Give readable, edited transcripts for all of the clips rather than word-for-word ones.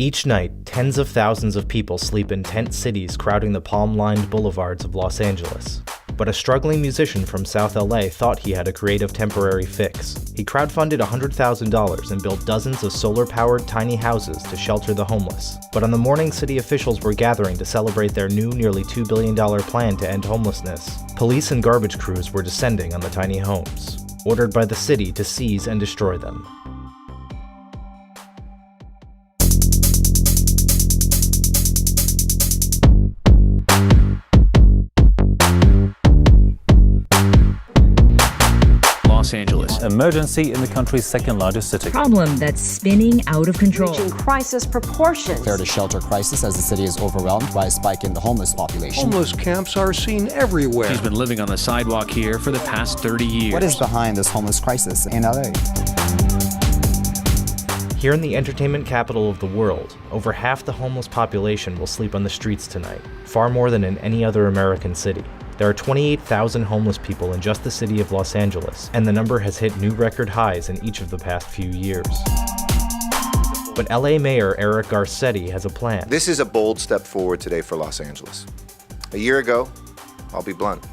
Each night, tens of thousands of people sleep in tent cities crowding the palm-lined boulevards of Los Angeles. But a struggling musician from South LA thought he had a creative temporary fix. He crowdfunded $100,000 and built dozens of solar-powered tiny houses to shelter the homeless. But on the morning city officials were gathering to celebrate their new nearly $2 billion plan to end homelessness, police and garbage crews were descending on the tiny homes, ordered by the city to seize and destroy them. Los Angeles. Emergency in the country's second largest city. Problem that's spinning out of control. Reaching crisis proportions. Prepare to shelter crisis as the city is overwhelmed by a spike in the homeless population. Homeless camps are seen everywhere. She's been living on the sidewalk here for the past 30 years. What is behind this homeless crisis in LA? Here in the entertainment capital of the world, over half the homeless population will sleep on the streets tonight, far more than in any other American city. There are 28,000 homeless people in just the city of Los Angeles, and the number has hit new record highs in each of the past few years. But LA Mayor Eric Garcetti has a plan. This is a bold step forward today for Los Angeles. A year ago, I'll be blunt,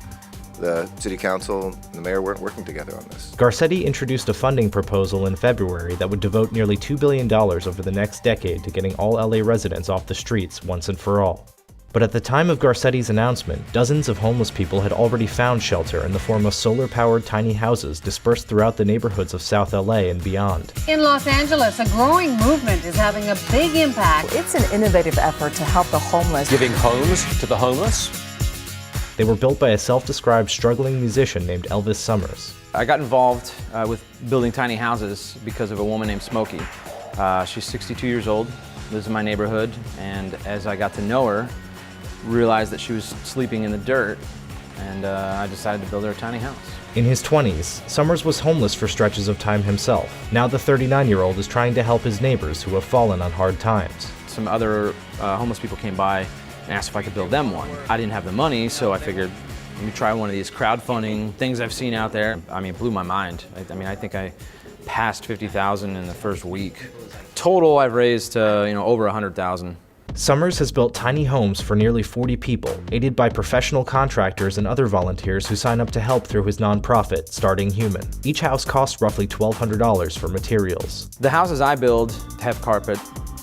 the city council and the mayor weren't working together on this. Garcetti introduced a funding proposal in February that would devote nearly $2 billion over the next decade to getting all LA residents off the streets once and for all. But at the time of Garcetti's announcement, dozens of homeless people had already found shelter in the form of solar-powered tiny houses dispersed throughout the neighborhoods of South LA and beyond. In Los Angeles, a growing movement is having a big impact. It's an innovative effort to help the homeless. Giving homes to the homeless. They were built by a self-described struggling musician named Elvis Summers. I got involved with building tiny houses because of a woman named Smokey. She's 62 years old, lives in my neighborhood, and as I got to know her, realized that she was sleeping in the dirt, and I decided to build her a tiny house. In his 20s, Summers was homeless for stretches of time himself. Now the 39-year-old is trying to help his neighbors who have fallen on hard times. Some other homeless people came by and asked if I could build them one. I didn't have the money, so I figured, let me try one of these crowdfunding things I've seen out there. I mean, it blew my mind. I think I passed 50,000 in the first week. Total, I've raised over 100,000. Summers has built tiny homes for nearly 40 people, aided by professional contractors and other volunteers who sign up to help through his nonprofit, Starting Human. Each house costs roughly $1,200 for materials. The houses I build have carpet,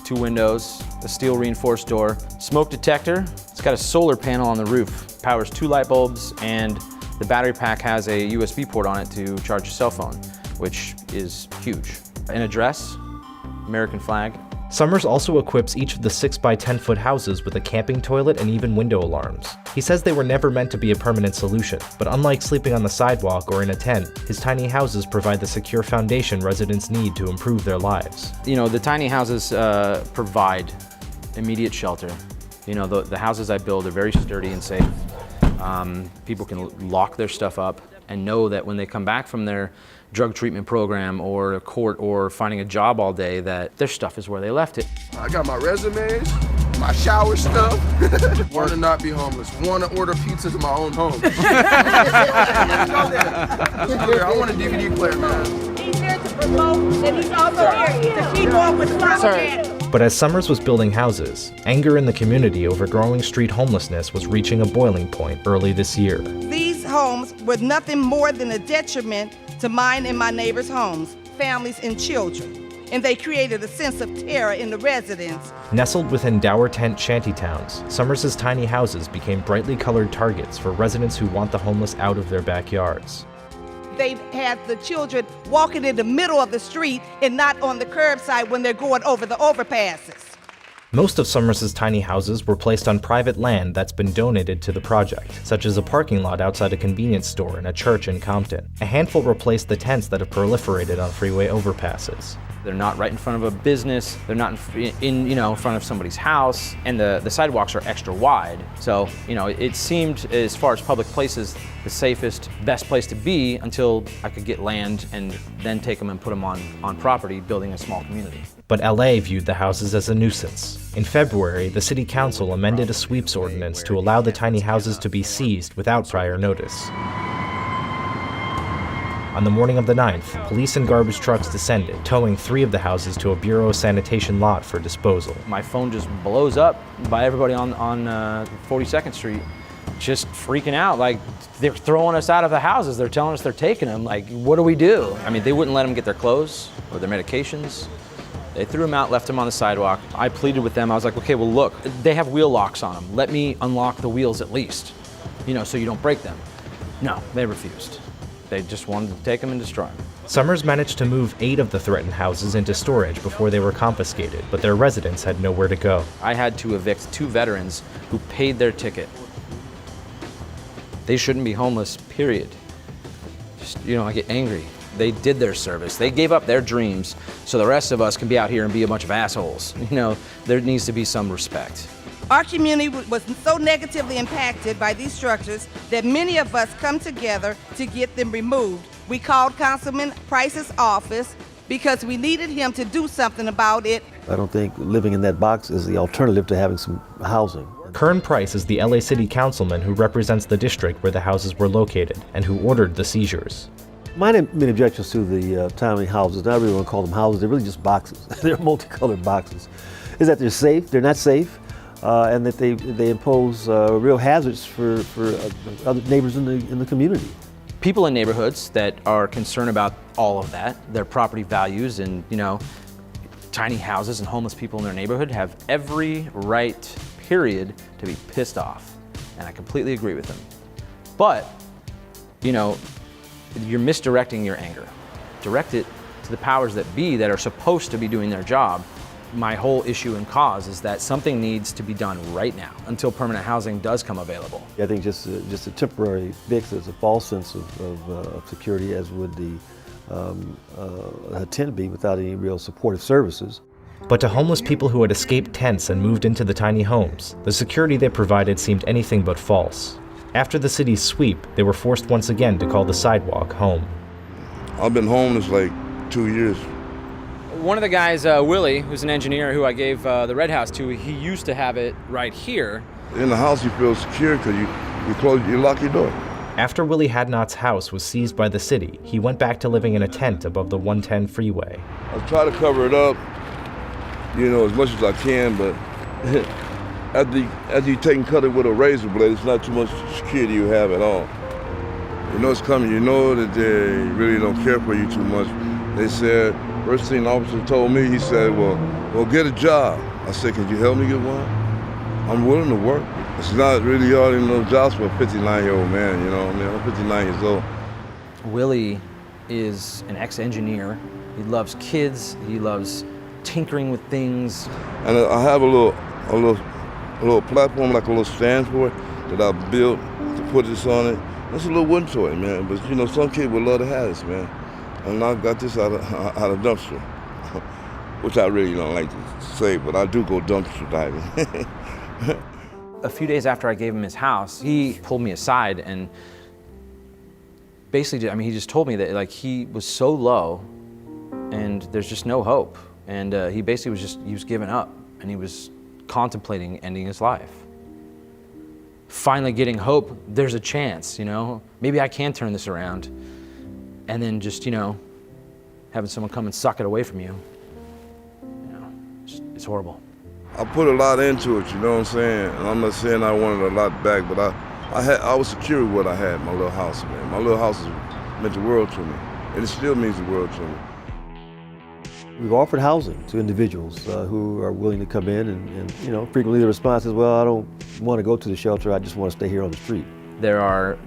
2 windows, a steel reinforced door, smoke detector. It's got a solar panel on the roof, powers 2 light bulbs, and the battery pack has a USB port on it to charge your cell phone, which is huge. An address, American flag. Summers also equips each of the 6x10-foot houses with a camping toilet and even window alarms. He says they were never meant to be a permanent solution, but unlike sleeping on the sidewalk or in a tent, his tiny houses provide the secure foundation residents need to improve their lives. You know, the tiny houses provide immediate shelter. You know, the houses I build are very sturdy and safe. People can lock their stuff up and know that when they come back from their drug treatment program or a court or finding a job all day, that their stuff is where they left it. I got my resumes, my shower stuff. Want to not be homeless. Want to order pizzas in my own home. I want a DVD player, man. He's here to promote, and he's also here to keep up with propaganda. But as Summers was building houses, anger in the community over growing street homelessness was reaching a boiling point early this year. These homes were nothing more than a detriment to mine and my neighbors' homes, families, and children. And they created a sense of terror in the residents. Nestled within dour tent shantytowns, Summers' tiny houses became brightly colored targets for residents who want the homeless out of their backyards. They had the children walking in the middle of the street and not on the curbside when they're going over the overpasses. Most of Summers' tiny houses were placed on private land that's been donated to the project, such as a parking lot outside a convenience store and a church in Compton. A handful replaced the tents that have proliferated on freeway overpasses. They're not right in front of a business, they're not in front of somebody's house, and the sidewalks are extra wide. So, it seemed, as far as public places, the safest, best place to be until I could get land and then take them and put them on property, building a small community. But LA viewed the houses as a nuisance. In February, the city council amended a sweeps ordinance to allow the tiny houses to be seized without prior notice. On the morning of the 9th, police and garbage trucks descended, towing 3 of the houses to a Bureau of Sanitation lot for disposal. My phone just blows up by everybody on 42nd Street, just freaking out. Like, they're throwing us out of the houses. They're telling us they're taking them. Like, what do we do? I mean, they wouldn't let them get their clothes or their medications. They threw them out, left them on the sidewalk. I pleaded with them. I was like, okay, well, look, they have wheel locks on them. Let me unlock the wheels at least, so you don't break them. No, they refused. They just wanted to take them and destroy them. Summers managed to move 8 of the threatened houses into storage before they were confiscated, but their residents had nowhere to go. I had to evict 2 veterans who paid their ticket. They shouldn't be homeless, period. Just, I get angry. They did their service. They gave up their dreams so the rest of us can be out here and be a bunch of assholes. There needs to be some respect. Our community was so negatively impacted by these structures that many of us come together to get them removed. We called Councilman Price's office because we needed him to do something about it. I don't think living in that box is the alternative to having some housing. Kern Price is the LA City Councilman who represents the district where the houses were located and who ordered the seizures. My main objections to the tiny houses, I really want to call them houses, they're really just boxes. They're multicolored boxes. Is that they're safe, they're not safe, and that they impose real hazards for other neighbors in the community. People in neighborhoods that are concerned about all of that, their property values and, tiny houses and homeless people in their neighborhood have every right, period, to be pissed off. And I completely agree with them. But, you're misdirecting your anger. Direct it to the powers that be that are supposed to be doing their job. My whole issue and cause is that something needs to be done right now until permanent housing does come available. I think just a temporary fix is a false sense of security, as would the tent be, without any real supportive services. But to homeless people who had escaped tents and moved into the tiny homes, the security they provided seemed anything but false. After the city's sweep, they were forced once again to call the sidewalk home. I've been homeless like 2 years. One of the guys, Willie, who's an engineer who I gave the Red House to, he used to have it right here. In the house, you feel secure because you lock your door. After Willie Hadnot's house was seized by the city, he went back to living in a tent above the 110 freeway. I try to cover it up, as much as I can, but as you take and cut it with a razor blade, it's not too much security you have at all. You know it's coming. You know that they really don't care for you too much. They said, first thing the officer told me, he said, well, get a job. I said, can you help me get one? I'm willing to work. It's not really hard in those jobs for a 59-year-old man, I'm 59 years old. Willie is an ex-engineer. He loves kids. He loves tinkering with things. And I have a little platform, like a little stand for it, that I built to put this on it. It's a little wooden toy, man, but some kids would love to have this, man. And I got this out of dumpster, which I really don't like to say, but I do go dumpster diving. A few days after I gave him his house, he pulled me aside and basically, he just told me that he was so low and there's just no hope. And he basically he was giving up and he was contemplating ending his life. Finally getting hope, there's a chance, maybe I can turn this around. And then just, having someone come and suck it away from you, it's horrible. I put a lot into it, you know what I'm saying? And I'm not saying I wanted a lot back, but I was secure with what I had, my little house, man. My little house meant the world to me, and it still means the world to me. We've offered housing to individuals who are willing to come in, and frequently the response is, well, I don't want to go to the shelter, I just want to stay here on the street. There are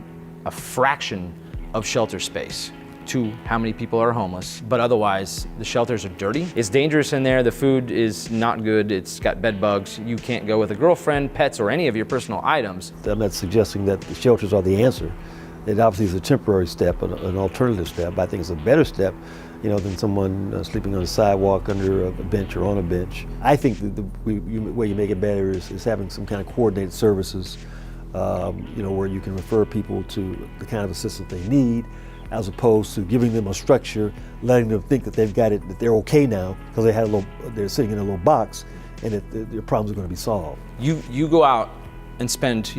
a fraction of shelter space to how many people are homeless, but otherwise the shelters are dirty. It's dangerous in there, the food is not good, it's got bed bugs, you can't go with a girlfriend, pets, or any of your personal items. I'm not suggesting that the shelters are the answer. It obviously is a temporary step, an alternative step. I think it's a better step, than someone sleeping on a sidewalk under a bench or on a bench. I think the way you make it better is having some kind of coordinated services, where you can refer people to the kind of assistance they need, as opposed to giving them a structure, letting them think that they've got it, that they're okay now because they're sitting in a little box, and that their problems are going to be solved. You go out and spend,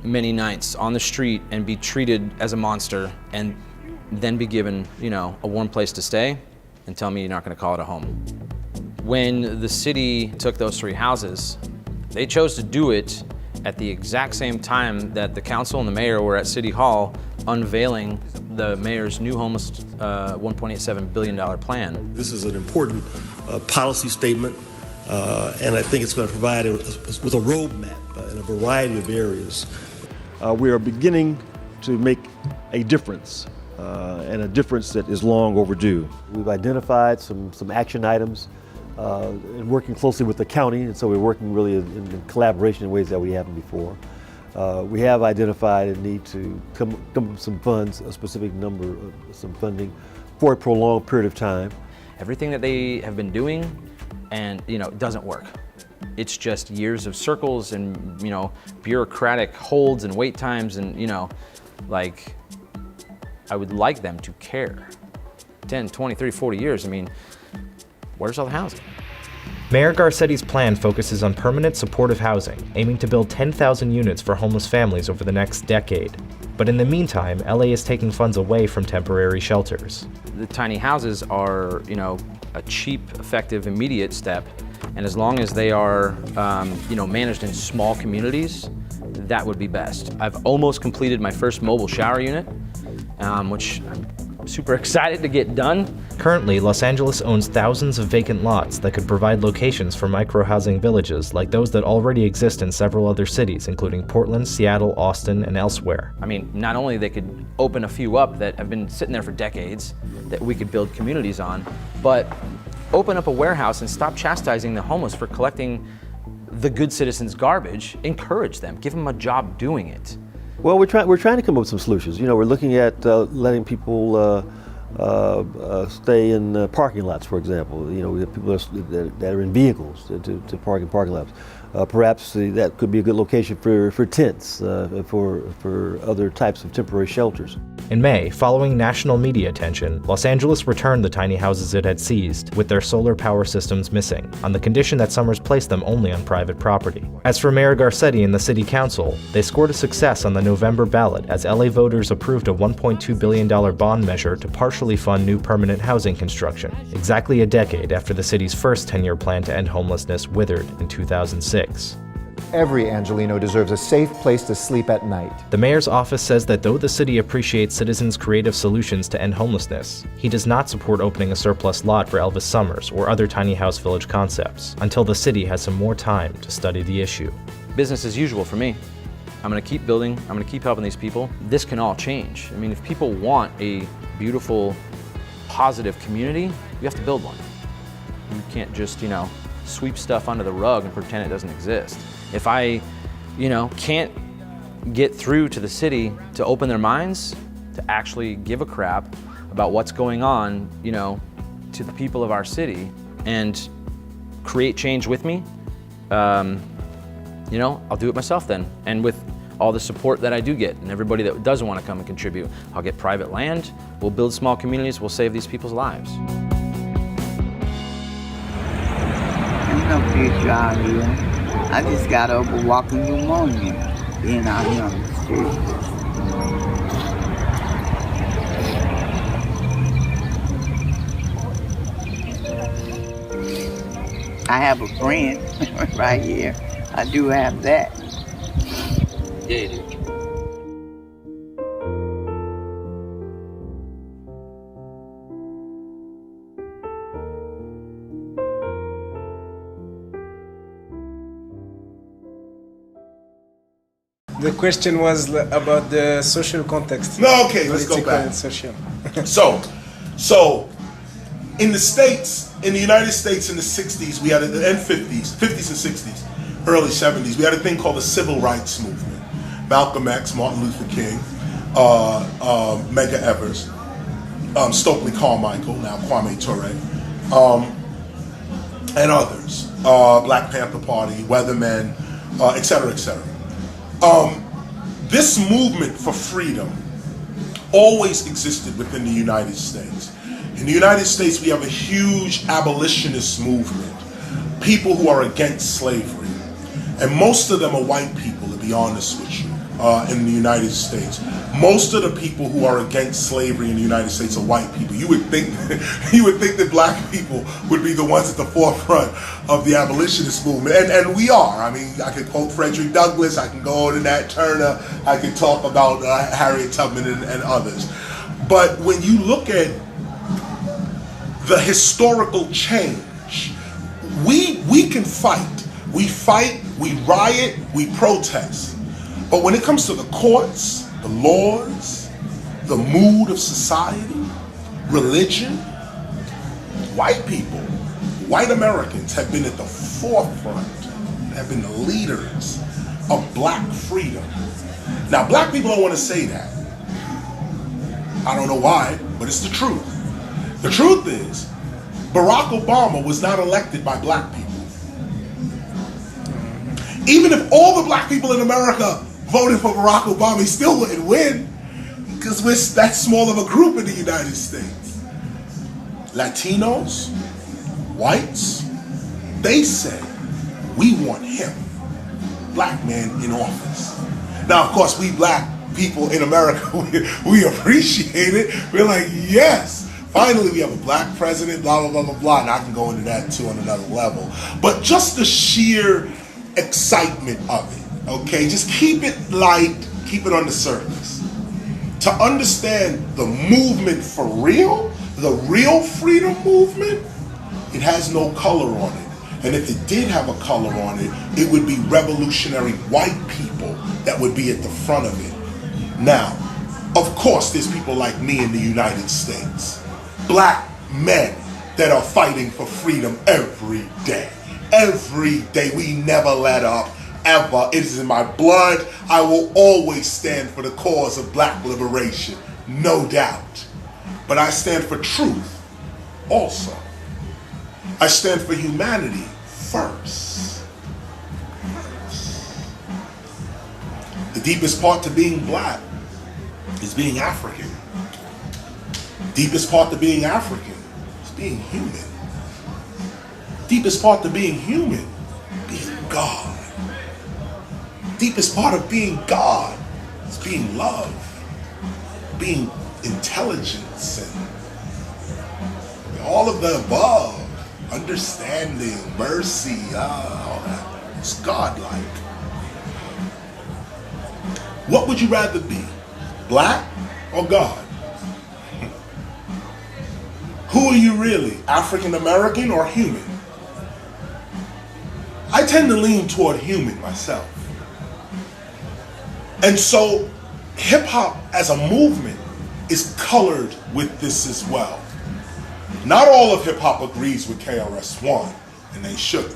many nights on the street and be treated as a monster, and then be given, a warm place to stay and tell me you're not going to call it a home. When the city took those 3 houses, they chose to do it at the exact same time that the council and the mayor were at City Hall unveiling the mayor's new homeless $1.87 billion plan. This is an important policy statement, and I think it's going to provide with a roadmap in a variety of areas. We are beginning to make a difference, and a difference that is long overdue. We've identified some action items and working closely with the county, and so we're working really in collaboration in ways that we haven't before. We have identified a need to come up with some funds, a specific number of some funding for a prolonged period of time. Everything that they have been doing, and it doesn't work. It's just years of circles and bureaucratic holds and wait times, and I would like them to care. 10, 20, 30, 40 years, where's all the housing? Mayor Garcetti's plan focuses on permanent supportive housing, aiming to build 10,000 units for homeless families over the next decade. But in the meantime, LA is taking funds away from temporary shelters. The tiny houses are, a cheap, effective, immediate step. And as long as they are, managed in small communities, that would be best. I've almost completed my first mobile shower unit, which I'm super excited to get done. Currently, Los Angeles owns thousands of vacant lots that could provide locations for micro-housing villages like those that already exist in several other cities, including Portland, Seattle, Austin, and elsewhere. Not only they could open a few up that have been sitting there for decades that we could build communities on, but open up a warehouse and stop chastising the homeless for collecting the good citizens' garbage. Encourage them, give them a job doing it. Well, we're trying to come up with some solutions. We're looking at letting people stay in parking lots, for example. We have people that are in vehicles to park in parking lots. Perhaps that could be a good location for tents, for other types of temporary shelters. In May, following national media attention, Los Angeles returned the tiny houses it had seized, with their solar power systems missing, on the condition that Summers placed them only on private property. As for Mayor Garcetti and the city council, they scored a success on the November ballot as LA voters approved a $1.2 billion bond measure to partially fund new permanent housing construction, exactly a decade after the city's first 10-year plan to end homelessness withered in 2006. Every Angelino deserves a safe place to sleep at night. The mayor's office says that though the city appreciates citizens' creative solutions to end homelessness, he does not support opening a surplus lot for Elvis Summers or other tiny house village concepts until the city has some more time to study the issue. Business as usual for me. I'm going to keep building, I'm going to keep helping these people. This can all change. If people want a beautiful, positive community, you have to build one. You can't just, sweep stuff under the rug and pretend it doesn't exist. If I, can't get through to the city to open their minds, to actually give a crap about what's going on, to the people of our city and create change with me, I'll do it myself then. And with all the support that I do get and everybody that doesn't want to come and contribute, I'll get private land, we'll build small communities, we'll save these people's lives. There's no fish out here. I just got over walking pneumonia, being out here on the street. I have a friend right here. I do have that. Yeah, you do. The question was about the social context. No, okay, let's go back. And social. So, in the States, in the United States in the 60s, we had, and 50s and 60s, early 70s, we had a thing called the Civil Rights Movement. Malcolm X, Martin Luther King, Medgar Evers, Stokely Carmichael, now Kwame Ture, and others. Black Panther Party, Weathermen, et cetera, et cetera. This movement for freedom always existed within the United States. In the United States, we have a huge abolitionist movement, people who are against slavery. And most of them are white people, to be honest with you. in the United States. Most of the people who are against slavery in the United States are white people. You would think that black people would be the ones at the forefront of the abolitionist movement, and we are. I mean, I could quote Frederick Douglass, I can go to Nat Turner, I could talk about Harriet Tubman and others. But when you look at the historical change, we can fight. We fight, we riot, we protest. But when it comes to the courts, the laws, the mood of society, religion, white people, white Americans have been at the forefront, have been the leaders of black freedom. Now, black people don't want to say that. I don't know why, but it's the truth. The truth is, Barack Obama was not elected by black people. Even if all the black people in America voted for Barack Obama, he still wouldn't win, because we're that small of a group in the United States. Latinos, whites, they say, we want him, black man in office. Now, of course, we black people in America, we appreciate it. We're like, yes, finally we have a black president, blah, blah, blah, blah, blah. And I can go into that too on another level. But just the sheer excitement of it, okay? Just keep it light, keep it on the surface. To understand the movement for real, the real freedom movement, it has no color on it. And if it did have a color on it, it would be revolutionary white people that would be at the front of it. Now, of course, there's people like me in the United States, black men that are fighting for freedom every day. Every day, we never let up, ever. It is in my blood. I will always stand for the cause of black liberation, no doubt. But I stand for truth also. I stand for humanity first. The deepest part to being black is being African. Deepest part to being African is being human. Deepest part to being human, being God. Deepest part of being God is being love, being intelligence, and all of the above, understanding, mercy, all that. It's godlike. What would you rather be, black or God? Who are you really, African American or human? I tend to lean toward human myself. And so hip hop as a movement is colored with this as well. Not all of hip hop agrees with KRS-One, and they shouldn't.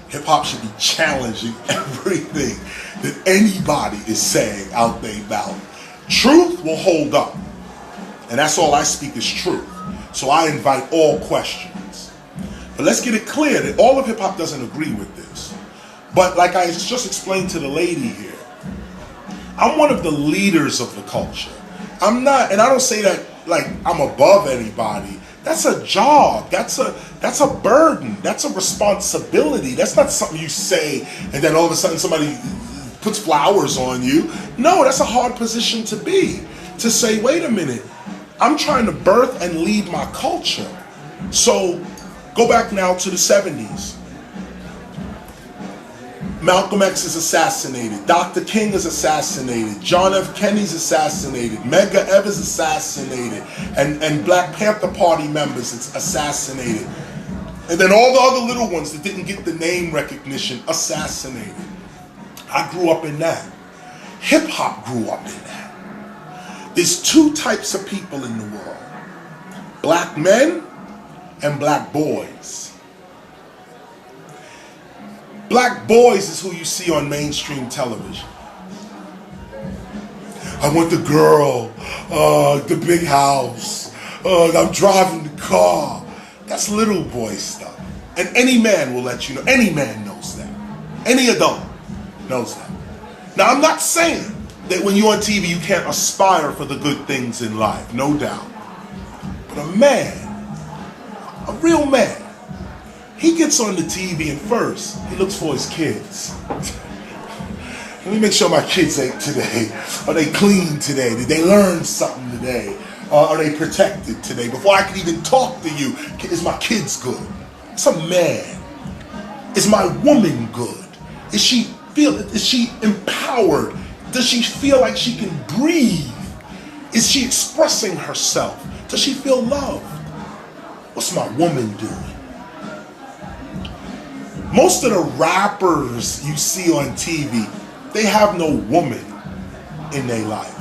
Hip hop should be challenging everything that anybody is saying out their mouth. Truth will hold up, and that's all I speak is truth. So I invite all questions. But let's get it clear that all of hip hop doesn't agree with this. But like I just explained to the lady here, I'm one of the leaders of the culture. I'm not, and I don't say that like I'm above anybody. That's a job. That's a burden. That's a responsibility. That's not something you say and then all of a sudden somebody puts flowers on you. No, that's a hard position to be. To say, wait a minute, I'm trying to birth and lead my culture. So go back now to the 70s. Malcolm X is assassinated. Dr. King is assassinated. John F. Kennedy's assassinated. Medgar Evers assassinated. And Black Panther Party members assassinated. And then all the other little ones that didn't get the name recognition assassinated. I grew up in that. Hip hop grew up in that. There's two types of people in the world. Black men and black boys. Black boys is who you see on mainstream television. I want the girl, the big house, I'm driving the car. That's little boy stuff. And any man will let you know, any man knows that. Any adult knows that. Now I'm not saying that when you're on TV you can't aspire for the good things in life, no doubt. But a man, a real man, he gets on the TV and first, he looks for his kids. Let me make sure my kids ate today. Are they clean today? Did they learn something today? Are they protected today? Before I can even talk to you, is my kids good? It's a man. Is my woman good? Is she empowered? Does she feel like she can breathe? Is she expressing herself? Does she feel loved? What's my woman doing? Most of the rappers you see on TV, they have no woman in their life.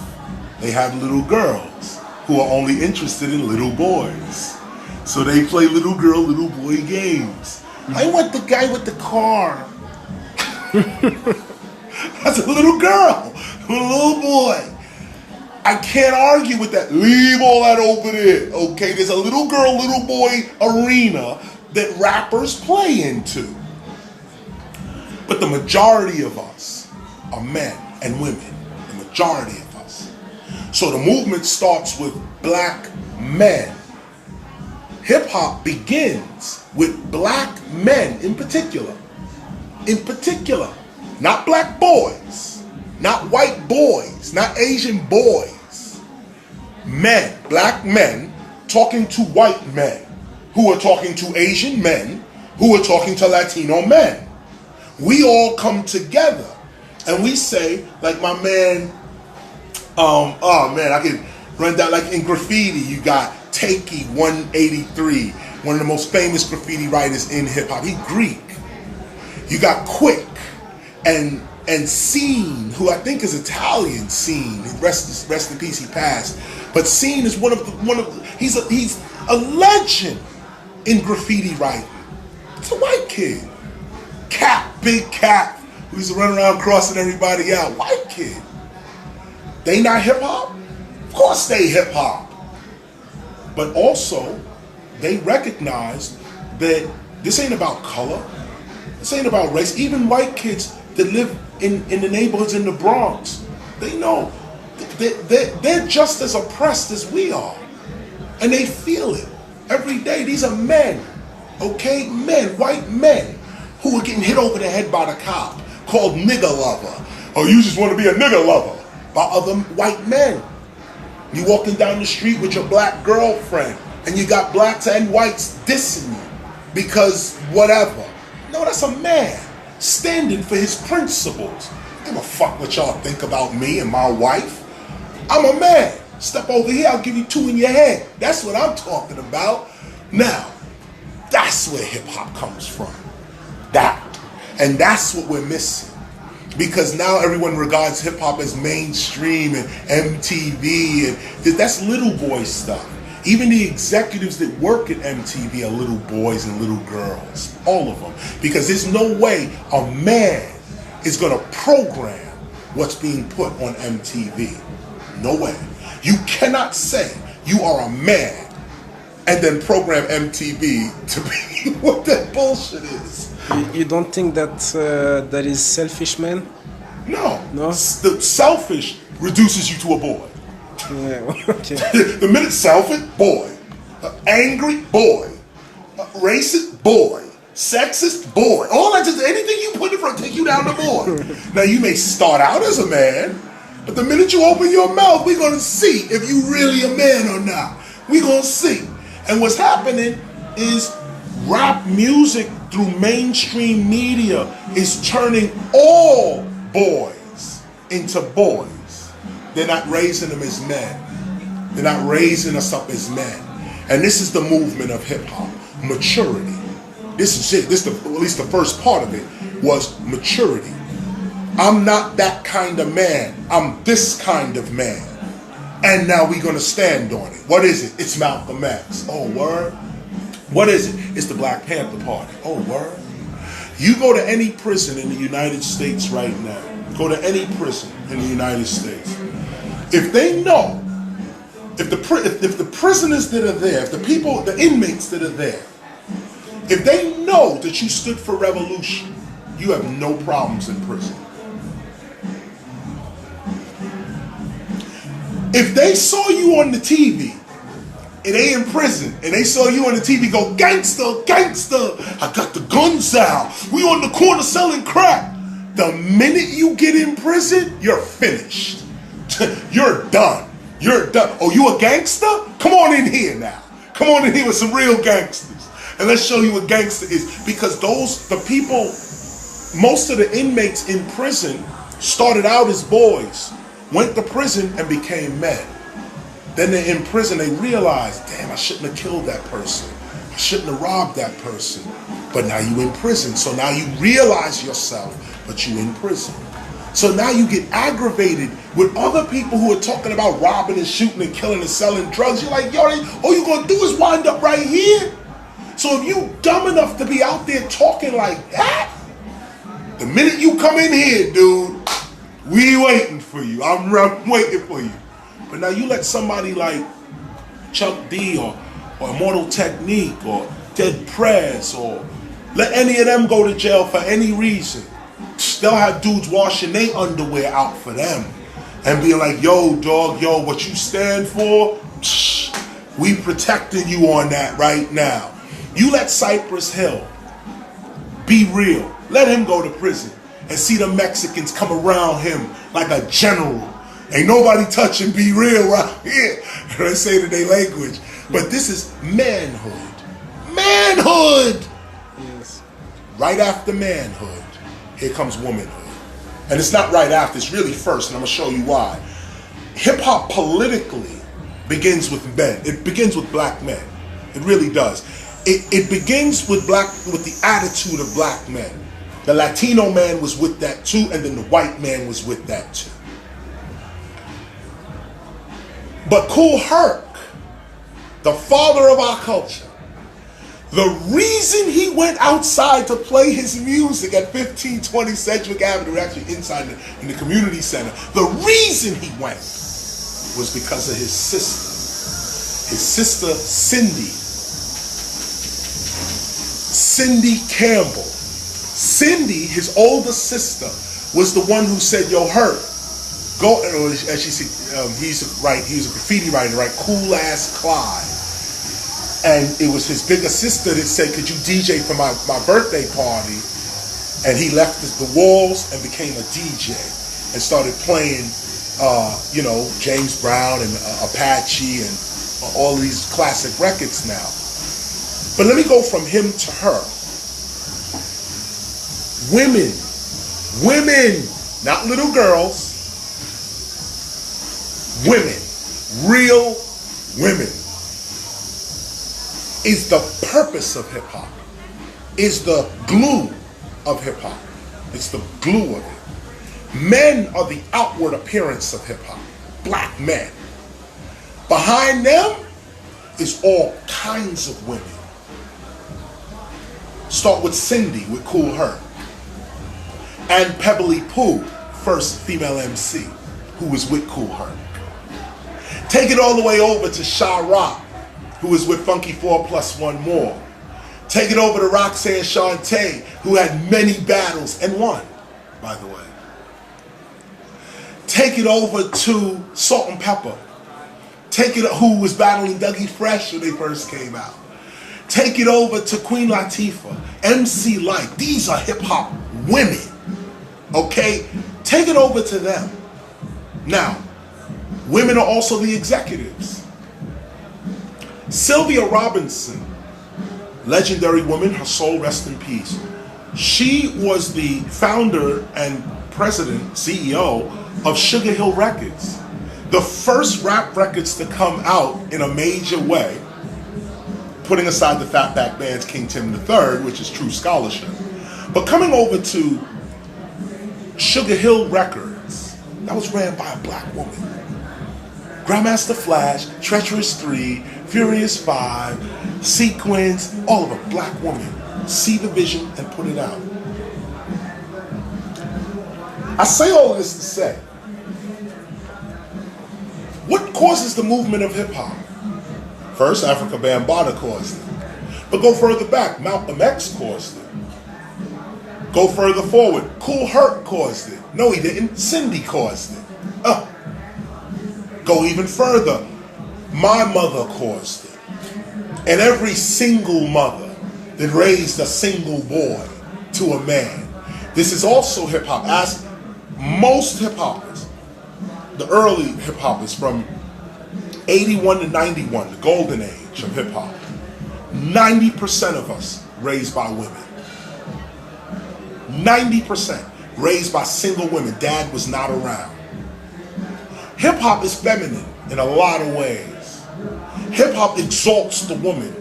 They have little girls who are only interested in little boys. So they play little girl, little boy games. I want the guy with the car. That's a little girl, a little boy. I can't argue with that. Leave all that over there, okay? There's a little girl, little boy arena that rappers play into. But the majority of us are men and women, the majority of us. So the movement starts with black men. Hip hop begins with black men in particular. In particular, not black boys, not white boys, not Asian boys. Men, black men talking to white men who are talking to Asian men who are talking to Latino men. We all come together and we say, like my man, I can run down, like in graffiti, you got Takey 183, one of the most famous graffiti writers in hip hop. He Greek. You got Quick and Scene, who I think is Italian. Scene, rest in peace, he passed. But Scene is he's a legend in graffiti writing. It's a white kid. Cap, Big Cap, who used to run around crossing everybody out. White kid. They not hip hop? Of course they hip hop. But also, they recognize that this ain't about color. This ain't about race. Even white kids that live in the neighborhoods in the Bronx, they know they're just as oppressed as we are. And they feel it every day. These are men, okay? Men, white men, who are getting hit over the head by the cop, called nigger lover. Or you just want to be a nigger lover, by other white men. You walking down the street with your black girlfriend, and you got blacks and whites dissing you because whatever. No, that's a man standing for his principles. I don't give a fuck what y'all think about me and my wife. I'm a man. Step over here, I'll give you two in your head. That's what I'm talking about. Now, that's where hip hop comes from. That. And that's what we're missing. Because now everyone regards hip hop as mainstream and MTV, and that's little boy stuff. Even the executives that work at MTV are little boys and little girls, all of them. Because there's no way a man is going to program what's being put on MTV. No way. You cannot say you are a man and then program MTV to be what that bullshit is. You don't think that that is selfish, man? No. The selfish reduces you to a boy. Yeah, okay. The minute selfish, boy. Angry, boy. Racist, boy. Sexist, boy. All that, just anything you put in front, take you down the board. Now you may start out as a man, but the minute you open your mouth, we're gonna see if you really a man or not. We're gonna see. And what's happening is rap music through mainstream media is turning all boys into boys. They're not raising them as men. They're not raising us up as men. And this is the movement of hip hop, maturity. This is it. At least the first part of it was maturity. I'm not that kind of man. I'm this kind of man. And now we're gonna stand on it. What is it? It's Malcolm X. Oh, word. What is it? It's the Black Panther Party. Oh, word. You go to any prison in the United States right now. Go to any prison in the United States. If they know, if the prisoners that are there, if the people, the inmates that are there, if they know that you stood for revolution, you have no problems in prison. If they saw you on the TV, and they in prison, and they saw you on the TV go, gangster, gangster, I got the guns out, we on the corner selling crack, The minute you get in prison, you're finished. You're done. You're done. Oh, you a gangster? Come on in here now. Come on in here with some real gangsters. And let's show you what gangster is. Because the people, most of the inmates in prison started out as boys, went to prison and became men. Then they're in prison, they realize, damn, I shouldn't have killed that person. I shouldn't have robbed that person. But now you in prison. So now you realize yourself, but you in prison. So now you get aggravated with other people who are talking about robbing and shooting and killing and selling drugs. You're like, yo, all you're gonna do is wind up right here. So if you dumb enough to be out there talking like that, the minute you come in here, dude, we waiting for you. I'm waiting for you. But now you let somebody like Chuck D or Immortal Technique or Dead Prez or let any of them go to jail for any reason. They'll have dudes washing their underwear out for them and being like, yo, dog, yo, what you stand for, we protecting you on that right now. You let Cypress Hill be real. Let him go to prison and see the Mexicans come around him like a general. Ain't nobody touching Be Real right here. They say it in their language. But this is manhood. Manhood! Yes. Right after manhood, here comes womanhood. And it's not right after, it's really first, and I'm gonna show you why. Hip hop politically begins with men. It begins with black men. It really does. It begins with the attitude of black men. The Latino man was with that too, and then the white man was with that too. But Kool Herc, the father of our culture, the reason he went outside to play his music at 1520 Sedgwick Avenue, actually inside in the community center, the reason he went was because of his sister Cindy Campbell. Cindy, his older sister, was the one who said, yo, Herc, go, as she said, he was a graffiti writer, right? Cool Ass Clyde. And it was his bigger sister that said, could you DJ for my birthday party? And he left the walls and became a DJ and started playing, James Brown and Apache and all these classic records now. But let me go from him to her. Women, not little girls, women, real women, is the purpose of hip hop, is the glue of hip hop. It's the glue of it. Men are the outward appearance of hip hop, black men. Behind them is all kinds of women. Start with Cindy, with Kool Herc. And Pebbly Pooh, first female MC, who was with Kool Herc. Take it all the way over to Sha Rock, who was with Funky 4+1 More. Take it over to Roxanne Shante, who had many battles and won, by the way. Take it over to Salt and Pepper. Take it, who was battling Dougie Fresh when they first came out. Take it over to Queen Latifah, MC Lyte. These are hip hop women, okay? Take it over to them. Now, women are also the executives. Sylvia Robinson, legendary woman, her soul rest in peace. She was the founder and president, CEO of Sugar Hill Records. The first rap records to come out in a major way, putting aside the Fatback Band's King Tim III, which is true scholarship. But coming over to Sugar Hill Records, that was ran by a black woman. Grandmaster Flash, Treacherous 3, Furious 5, Sequence, all of a black woman. See the vision and put it out. I say all of this to say, what causes the movement of hip hop? First, Africa Bambaataa caused it. But go further back, Malcolm X caused it. Go further forward, Kool Herc caused it. No, he didn't. Cindy caused it. Go even further, my mother caused it. And every single mother that raised a single boy to a man This is also hip hop. Ask most hip hoppers, the early hip hoppers from 81 to 91, the golden age of hip hop. 90% of us raised by women. 90% raised by single women. Dad was not around. Hip hop is feminine in a lot of ways. Hip hop exalts the woman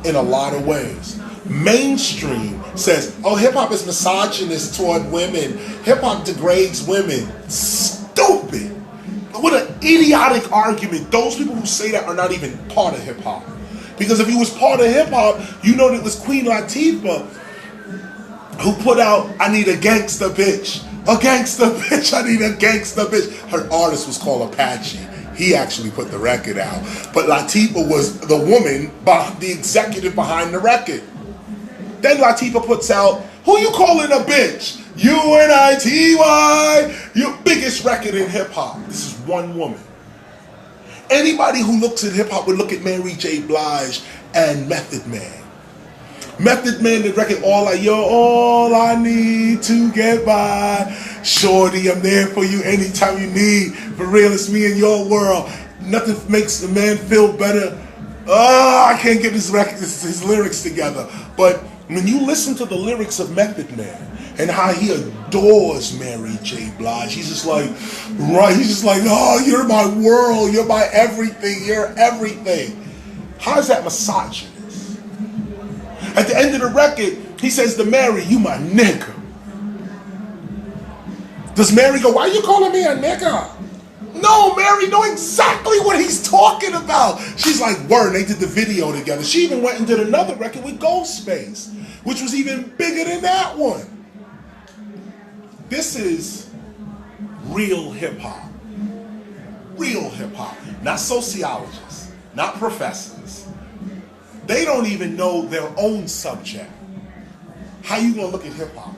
in a lot of ways. Mainstream says, oh, hip hop is misogynist toward women. Hip hop degrades women. Stupid. What an idiotic argument. Those people who say that are not even part of hip hop. Because if you was part of hip hop, you know that it was Queen Latifah who put out, I need a gangsta bitch. A gangsta bitch, I need a gangsta bitch. Her artist was called Apache. He actually put the record out. But Latifah was the woman, the executive behind the record. Then Latifah puts out, who you calling a bitch? UNITY, your biggest record in hip hop. This is one woman. Anybody who looks at hip hop would look at Mary J. Blige and Method Man. Method Man, the record, you're all I need to get by. Shorty, I'm there for you anytime you need. For real, it's me in your world. Nothing makes the man feel better. I can't get his lyrics together. But when you listen to the lyrics of Method Man and how he adores Mary J. Blige, he's just like, oh, you're my world, you're my everything, you're everything. How is that misogynist? At the end of the record, he says to Mary, you my nigga. Does Mary go, why are you calling me a nigga? No, Mary know exactly what he's talking about. She's like, word, they did the video together. She even went and did another record with Ghostface, which was even bigger than that one. This is real hip hop. Real hip hop. Not sociologists, not professors. They don't even know their own subject. How you gonna look at hip hop?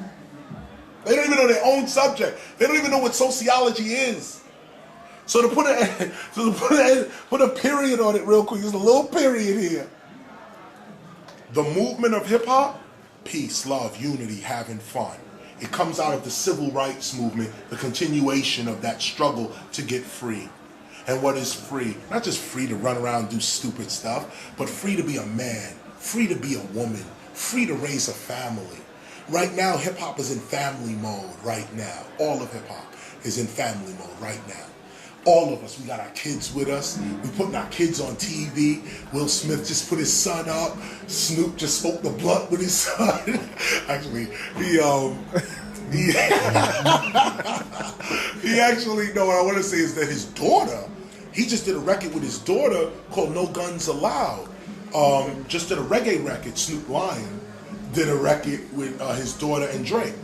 They don't even know their own subject. They don't even know what sociology is. So to put a period on it real quick, there's a little period here. The movement of hip hop, peace, love, unity, having fun. It comes out of the civil rights movement, the continuation of that struggle to get free. And what is free? Not just free to run around and do stupid stuff, but free to be a man, free to be a woman, free to raise a family. Right now, hip hop is in family mode right now. All of hip hop is in family mode right now. All of us, we got our kids with us. We're putting our kids on TV. Will Smith just put his son up. Snoop just smoked the blunt with his son. Actually, he actually, no, what I want to say is that his daughter, he just did a record with his daughter called No Guns Allowed. Just did a reggae record. Snoop Lion did a record with his daughter and Drake.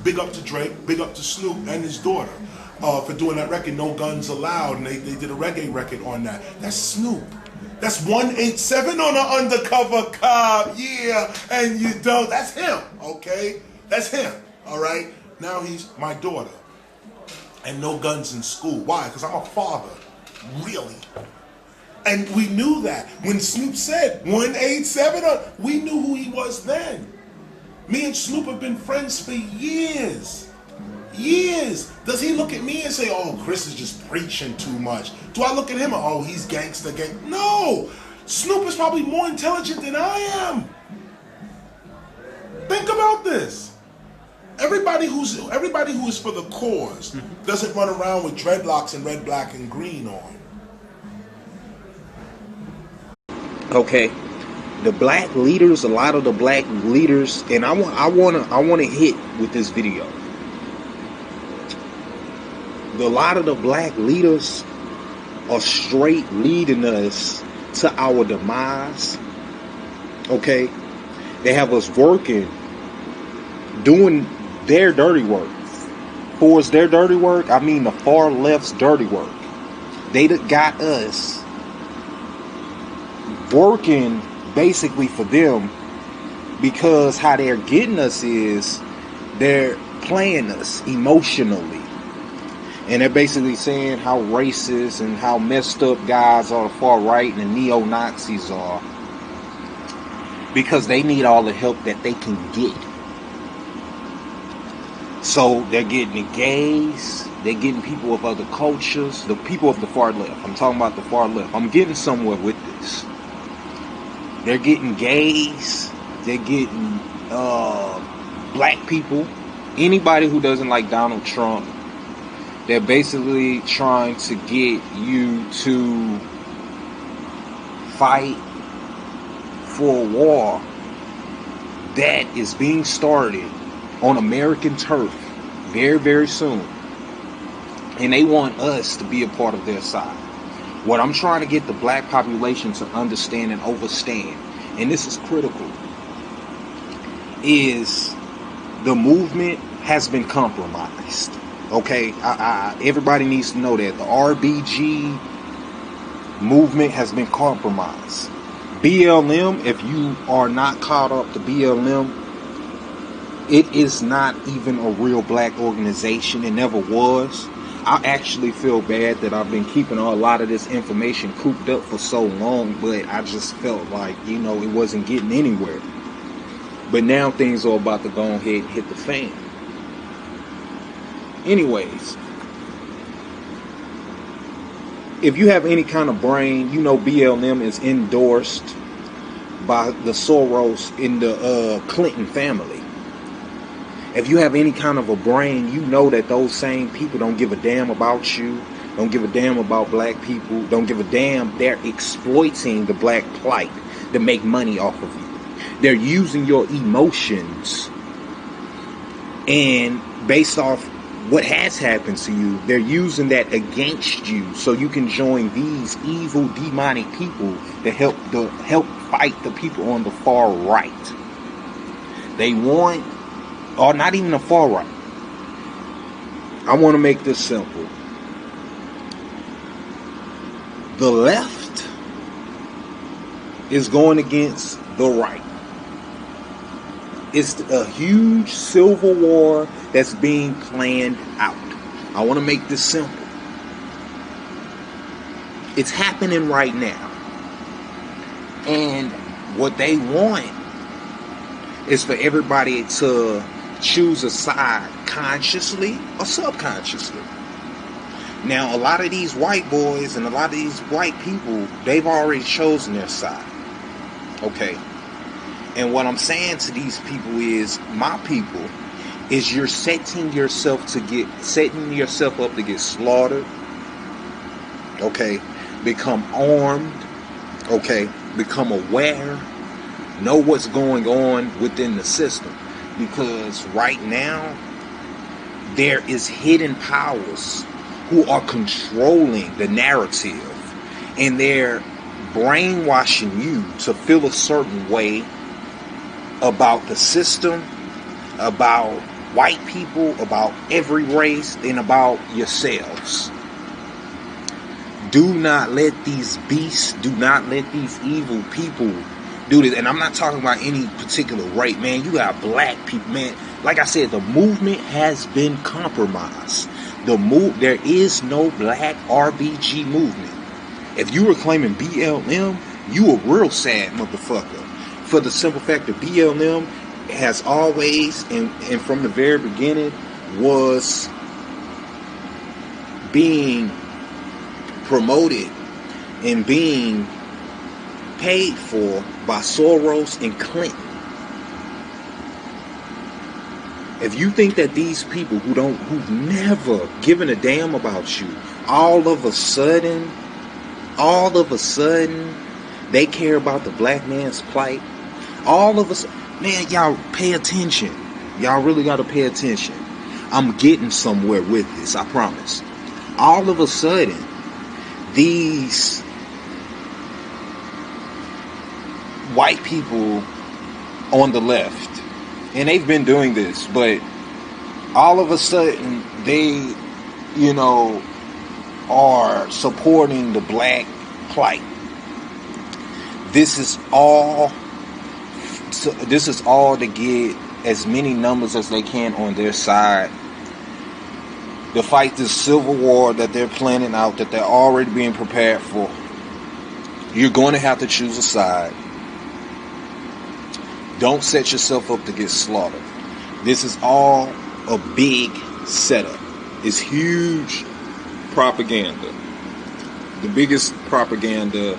Big up to Drake, big up to Snoop and his daughter for doing that record, No Guns Allowed, and they did a reggae record on that. That's Snoop. That's 187 on an undercover cop, yeah, and you don't. That's him, okay? That's him, all right? Now he's my daughter. And no guns in school. Why? Because I'm a father. Really? And we knew that. When Snoop said 187, we knew who he was then. Me and Snoop have been friends for years. Years. Does he look at me and say, oh, Chris is just preaching too much? Do I look at him and, oh, he's gangster gang? No! Snoop is probably more intelligent than I am. Think about this. Everybody who is for the cause doesn't run around with dreadlocks and red, black, and green on. Okay, the black leaders, a lot of the black leaders, and I want to hit with this video. A lot of the black leaders are straight leading us to our demise. Okay, they have us working, doing their dirty work. For us, their dirty work, I mean the far left's dirty work. They got us working basically for them, because how they're getting us is they're playing us emotionally. And they're basically saying how racist and how messed up guys on the far right and the neo-Nazis are, because they need all the help that they can get. So they're getting the gays, they're getting people of other cultures, the people of the far left. I'm talking about the far left. I'm getting somewhere with this. They're getting gays, they're getting black people, anybody who doesn't like Donald Trump. They're basically trying to get you to fight for a war that is being started on American turf very, very soon. And they want us to be a part of their side. What I'm trying to get the black population to understand and understand, and this is critical, is the movement has been compromised. Okay, everybody needs to know that the RBG movement has been compromised. BLM, if you are not caught up to BLM, it is not even a real black organization. It never was. I actually feel bad that I've been keeping a lot of this information cooped up for so long, but I just felt like, you know, it wasn't getting anywhere. But now things are about to go ahead and hit the fan. Anyways, if you have any kind of brain, you know BLM is endorsed by the Soros in the Clinton family. If you have any kind of a brain, you know that those same people don't give a damn about you, don't give a damn about black people, don't give a damn. They're exploiting the black plight to make money off of you. They're using your emotions, and based off what has happened to you, they're using that against you so you can join these evil, demonic people to help fight the people on the far right. They want, or not even the far right. I want to make this simple. The left is going against the right. It's a huge civil war that's being planned out. I want to make this simple. It's happening right now. And what they want is for everybody to choose a side consciously or subconsciously. Now, a lot of these white boys and a lot of these white people, they've already chosen their side. Okay. And what I'm saying to these people is, my people, is you're setting yourself up to get slaughtered. Okay. Become armed. Okay. Become aware. Know what's going on within the system. Because right now, there is hidden powers who are controlling the narrative. And they're brainwashing you to feel a certain way about the system, about white people, about every race, and about yourselves. Do not let these beasts, do not let these evil people do this. And I'm not talking about any particular race, man. You got black people, man. Like I said, the movement has been compromised. There is no black RBG movement. If you were claiming BLM, you a real sad motherfucker. For the simple fact that BLM has always, and from the very beginning, was being promoted and being paid for by Soros and Clinton. If you think that these people who've never given a damn about you, all of a sudden, they care about the black man's plight. All of us, man, y'all pay attention. Y'all really got to pay attention. I'm getting somewhere with this, I promise. All of a sudden, these white people on the left, and they've been doing this, but all of a sudden, they, are supporting the black plight. This is all to get as many numbers as they can on their side to fight this civil war that they're planning out, that they're already being prepared for. You're going to have to choose a side. Don't set yourself up to get slaughtered. This is all a big setup. It's huge propaganda. The biggest propaganda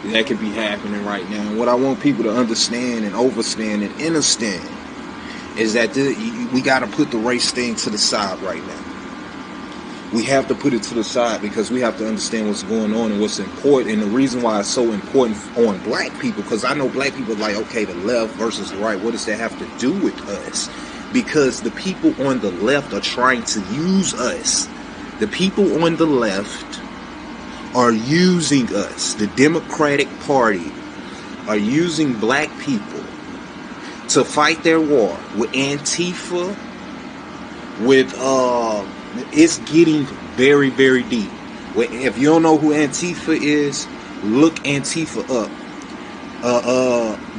that could be happening right now. And what I want people to understand and understand is that we got to put the race thing to the side right now. We have to put it to the side because we have to understand what's going on and what's important. And the reason why it's so important on black people, because I know black people are like, okay, the left versus the right, what does that have to do with us? Because the people on the left are trying to use us. The people on the left are using us. The Democratic Party are using black people to fight their war with Antifa, with it's getting very, very deep. If you don't know who Antifa is, look Antifa up.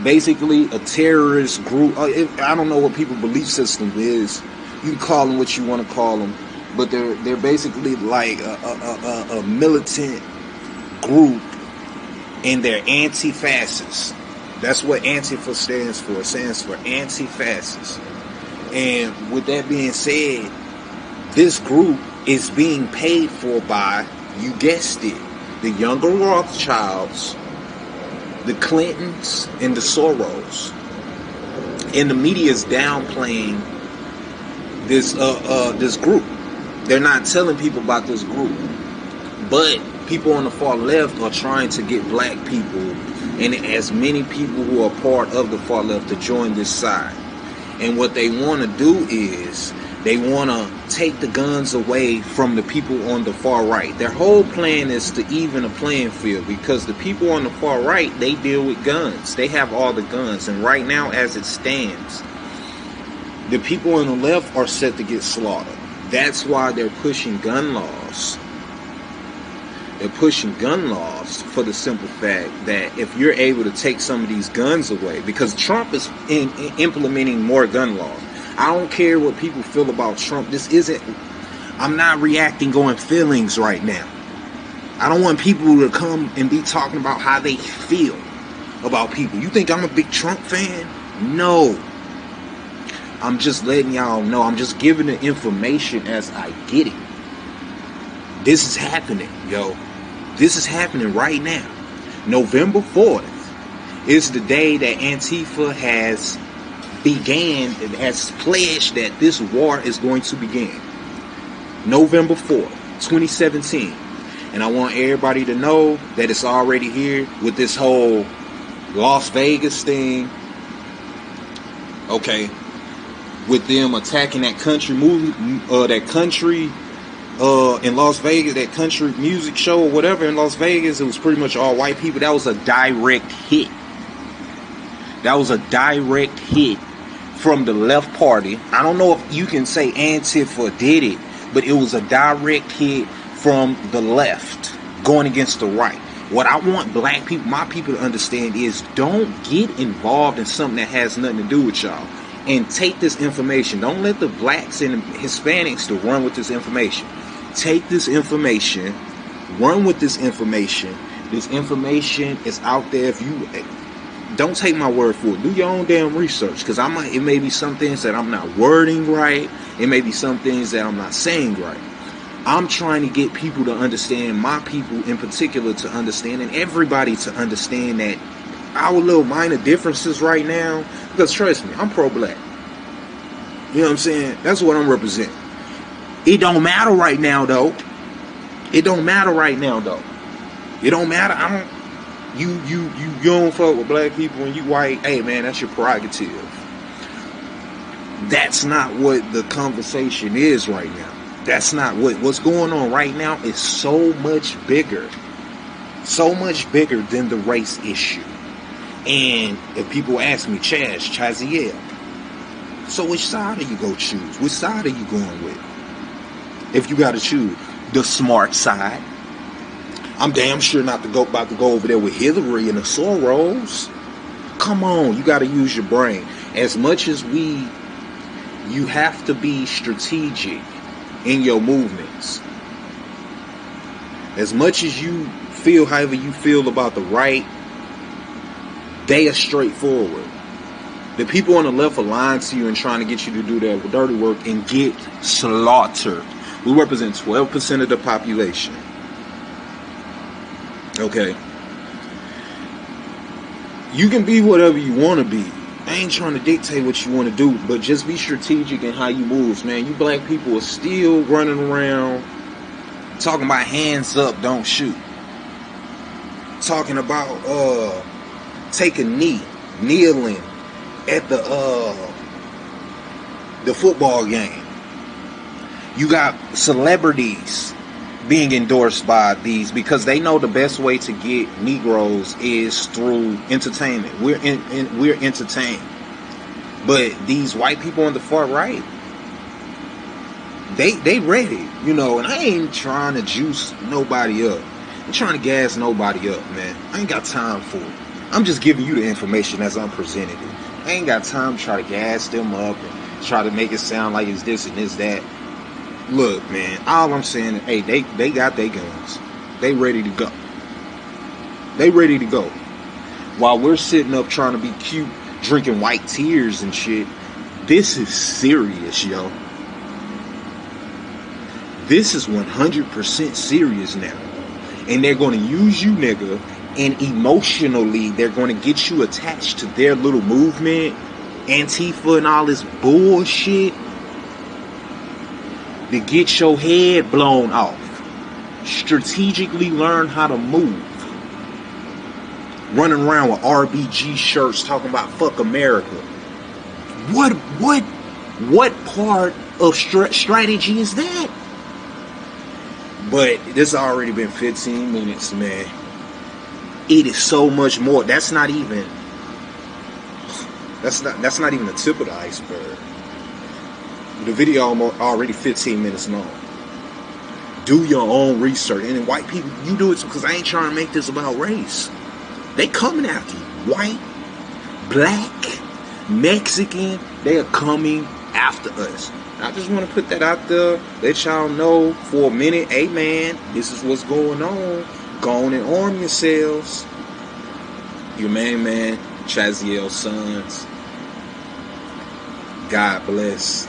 Basically a terrorist group. I don't know what people's belief system is. You can call them what you want to call them, but they're basically like a militant group, and they're anti-fascist. That's what Antifa stands for. It stands for anti-fascist. And with that being said, this group is being paid for by, you guessed it, the younger Rothschilds, the Clintons, and the Soros. And the media is downplaying this group. They're not telling people about this group. But people on the far left are trying to get black people and as many people who are part of the far left to join this side. And what they want to do is they want to take the guns away from the people on the far right. Their whole plan is to even a playing field because the people on the far right, they deal with guns. They have all the guns. And right now, as it stands, the people on the left are set to get slaughtered. That's why they're pushing gun laws. They're pushing gun laws for the simple fact that if you're able to take some of these guns away, because Trump is implementing more gun laws. I don't care what people feel about Trump. I'm not reacting on feelings right now. I don't want people to come and be talking about how they feel about people. You think I'm a big Trump fan? No. I'm just letting y'all know. I'm just giving the information as I get it. This is happening, yo. This is happening right now. November 4th is the day that Antifa has pledged that this war is going to begin. November 4th, 2017. And I want everybody to know that it's already here with this whole Las Vegas thing. Okay. With them attacking that country movie, in Las Vegas, that country music show or whatever in Las Vegas, it was pretty much all white people. That was a direct hit. That was a direct hit from the left party. I don't know if you can say Antifa did it, but it was a direct hit from the left going against the right. What I want black people, my people, to understand is don't get involved in something that has nothing to do with y'all. And take this information. Don't let the blacks and Hispanics to run with this information. Take this information, run with this information. This information is out there. If you don't take my word for it, do your own damn research. Because it may be some things that I'm not wording right. It may be some things that I'm not saying right. I'm trying to get people to understand, my people in particular to understand, and everybody to understand that our little minor differences right now, because trust me, I'm pro-black. You know what I'm saying? That's what I'm representing. It don't matter right now, though. It don't matter right now, though. It don't matter. You don't fuck with black people and you white. Hey, man, that's your prerogative. That's not what the conversation is right now. That's not what's going on right now is so much bigger. So much bigger than the race issue. And if people ask me, Chaziel, so which side are you going to choose? Which side are you going with? If you got to choose the smart side, I'm damn sure not about to go over there with Hillary and the Soros. Come on, you got to use your brain. As much as you have to be strategic in your movements. As much as you feel however you feel about the right, they are straightforward. The people on the left are lying to you and trying to get you to do that dirty work and get slaughtered. We represent 12% of the population. Okay. You can be whatever you want to be. I ain't trying to dictate what you want to do, but just be strategic in how you move, man. You black people are still running around talking about hands up, don't shoot. Talking about take a knee, kneeling at the football game. You got celebrities being endorsed by these because they know the best way to get Negroes is through entertainment. We're entertained. But these white people on the far right, they ready, you know, and I ain't trying to juice nobody up. I'm trying to gas nobody up, man. I ain't got time for it. I'm just giving you the information as I'm presenting it. I ain't got time to try to gas them up and try to make it sound like it's this and it's that. Look, man, all I'm saying, hey, they got their guns. They ready to go. They ready to go. While we're sitting up trying to be cute, drinking white tears and shit, this is serious, yo. This is 100% serious now. And they're going to use you, nigga, and emotionally, they're going to get you attached to their little movement, Antifa and all this bullshit, to get your head blown off. Strategically learn how to move. Running around with RBG shirts talking about fuck America. What part of strategy is that? But this has already been 15 minutes, man. It is so much more. That's not even the tip of the iceberg. The video already 15 minutes long. Do your own research. And then white people, you do it because I ain't trying to make this about race. They coming after you. White, black, Mexican, they are coming after us. I just want to put that out there. Let y'all know for a minute, hey man, this is what's going on. Go on and arm yourselves. Your main man, Chaziel Sons. God bless.